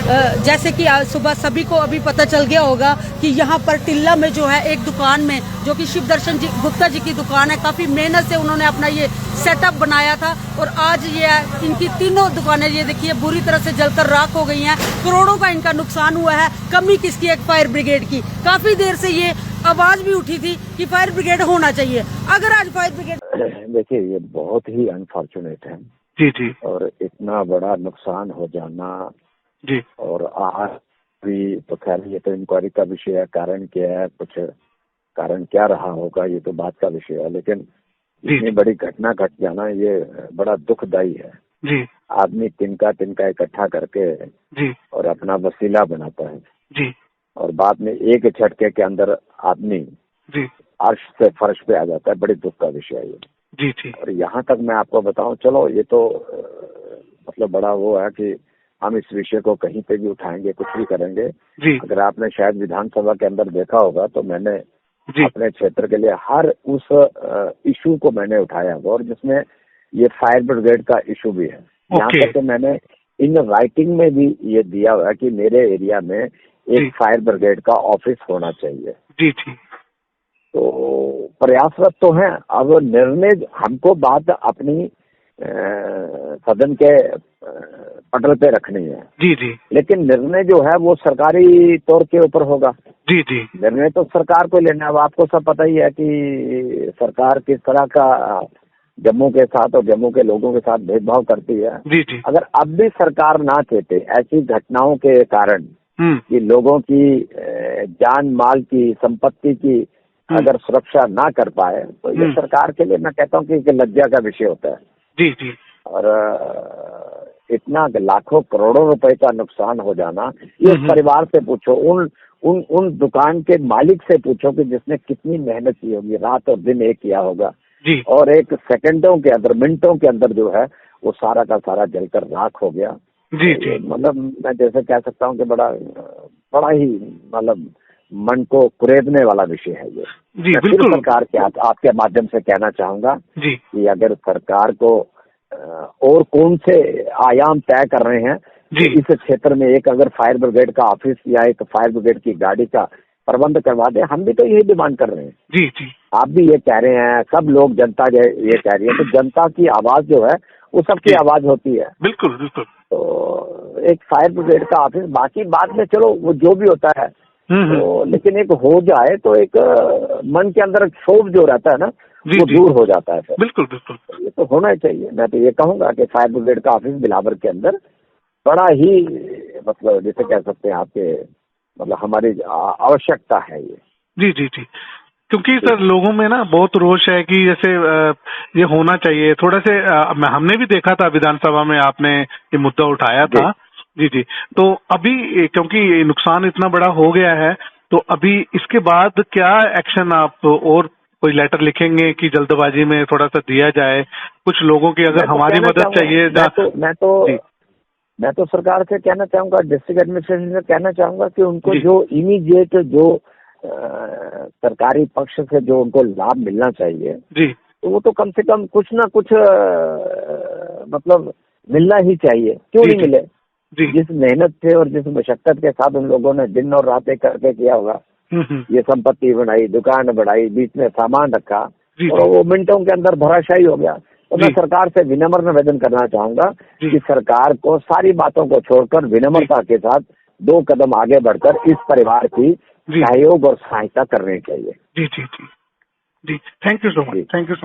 जैसे कि आज सुबह सभी को अभी पता चल गया होगा कि यहाँ पर टिल्ला में जो है एक दुकान में, जो कि शिव दर्शन जी गुप्ता जी की दुकान है, काफी मेहनत से उन्होंने अपना ये सेटअप बनाया था और आज ये इनकी तीनों दुकानें ये देखिए बुरी तरह से जलकर राख हो गई हैं। करोड़ों का इनका नुकसान हुआ है। कमी किसकी? एक फायर ब्रिगेड की। काफी देर से ये आवाज भी उठी थी कि फायर ब्रिगेड होना चाहिए। अगर आज फायर ब्रिगेड, देखिए ये बहुत ही अनफॉर्चुनेट है जी जी, और इतना बड़ा नुकसान हो जाना जी, और आज भी तो खैर ये तो इंक्वायरी का विषय है, कारण क्या है, कुछ कारण क्या रहा होगा ये तो बात का विषय है, लेकिन इतनी बड़ी घटना घट जाना ये बड़ा दुखदायी है जी, आदमी तिनका तिनका इकट्ठा करके जी, और अपना वसीला बनाता है जी, और बाद में एक झटके के अंदर आदमी जी, अर्श से फर्श पे आ जाता है। बड़ी दुख का विषय है ये। जी, जी, और यहाँ तक मैं आपको बताऊं, चलो ये तो मतलब बड़ा वो है कि हम इस विषय को कहीं पे भी उठाएंगे, कुछ भी करेंगे। जी, अगर आपने शायद विधानसभा के अंदर देखा होगा तो मैंने जी, अपने क्षेत्र के लिए हर उस इशू को मैंने उठाया हुआ और जिसमें ये फायर ब्रिगेड का इशू भी है। यहाँ तक कि मैंने इन राइटिंग में भी ये दिया हुआ है कि मेरे एरिया में एक फायर ब्रिगेड का ऑफिस होना चाहिए। जी, जी, तो प्रयासरत तो हैं। अब निर्णय हमको बात अपनी सदन के पटल पे रखनी है। जी, जी, लेकिन निर्णय जो है वो सरकारी तौर के ऊपर होगा। जी, जी, निर्णय तो सरकार को लेना है। अब आपको सब पता ही है कि सरकार किस तरह का जम्मू के साथ और जम्मू के लोगों के साथ भेदभाव करती है। जी, जी, अगर अब भी सरकार ना चाहते ऐसी घटनाओं के कारण कि लोगों की जान माल की संपत्ति की अगर सुरक्षा ना कर पाए तो ये सरकार के लिए मैं कहता हूँ कि एक लज्जा का विषय होता है। जी, जी, और इतना लाखों करोड़ों रुपए का नुकसान हो जाना, ये परिवार से पूछो, उन दुकान के मालिक से पूछो कि जिसने कितनी मेहनत की होगी, रात और दिन एक किया होगा जी, और एक सेकंडों के अंदर, मिनटों के अंदर जो है वो सारा का सारा जलकर राख हो गया। जी, जी, मतलब मैं जैसे कह सकता हूँ कि बड़ा ही मतलब मन को कुरेदने वाला विषय है ये। जी, मैं बिल्कुल सरकार के आपके माध्यम से कहना चाहूंगा जी, कि अगर सरकार को और कौन से आयाम तय कर रहे हैं जी, इस क्षेत्र में एक अगर फायर ब्रिगेड का ऑफिस या एक फायर ब्रिगेड की गाड़ी का प्रबंध करवा दे। हम भी तो यही डिमांड कर रहे हैं। जी, जी, आप भी ये कह रहे हैं, सब लोग, जनता ये कह रही है। तो जनता की आवाज जो है वो सबकी आवाज होती है। बिल्कुल बिल्कुल। तो एक फायर ब्रिगेड का ऑफिस, बाकी बाद में चलो वो जो भी होता है तो, लेकिन एक हो जाए तो एक मन के अंदर क्षोभ जो रहता है ना वो दूर हो जाता है। बिल्कुल बिल्कुल, ये तो होना ही चाहिए। मैं तो ये कहूंगा कि फायर ब्रिगेड का ऑफिस बिलावर के अंदर बड़ा ही मतलब जैसे कह सकते हैं आपके मतलब हमारी आवश्यकता है ये। जी जी जी, क्योंकि सर लोगों में ना बहुत रोष है कि जैसे ये होना चाहिए थोड़ा से। हमने भी देखा था विधानसभा में आपने ये मुद्दा उठाया था। जी जी, तो अभी क्योंकि नुकसान इतना बड़ा हो गया है तो अभी इसके बाद क्या एक्शन आप और कोई लेटर लिखेंगे कि जल्दबाजी में थोड़ा सा दिया जाए कुछ लोगों की अगर हमारी मदद चाहिए? मैं तो सरकार से कहना चाहूंगा, डिस्ट्रिक्ट एडमिनिस्ट्रेशन से कहना चाहूंगा कि उनको जो इमीडिएट जो सरकारी पक्ष से जो उनको लाभ मिलना चाहिए जी, तो वो तो कम से कम कुछ ना कुछ मतलब मिलना ही चाहिए। क्यों नहीं मिले? जिस मेहनत से और जिस मशक्कत के साथ उन लोगों ने दिन और रातें करके किया होगा, ये संपत्ति बनाई, दुकान बढ़ाई, बीच में सामान रखा और वो मिनटों के अंदर धराशायी हो गया। तो मैं सरकार से विनम्र निवेदन करना चाहूंगा कि सरकार को सारी बातों को छोड़कर विनम्रता के साथ 2 कदम आगे बढ़कर इस परिवार की सहयोग और सहायता करनी चाहिए। जी जी जी जी, thank you so much, thank you so much.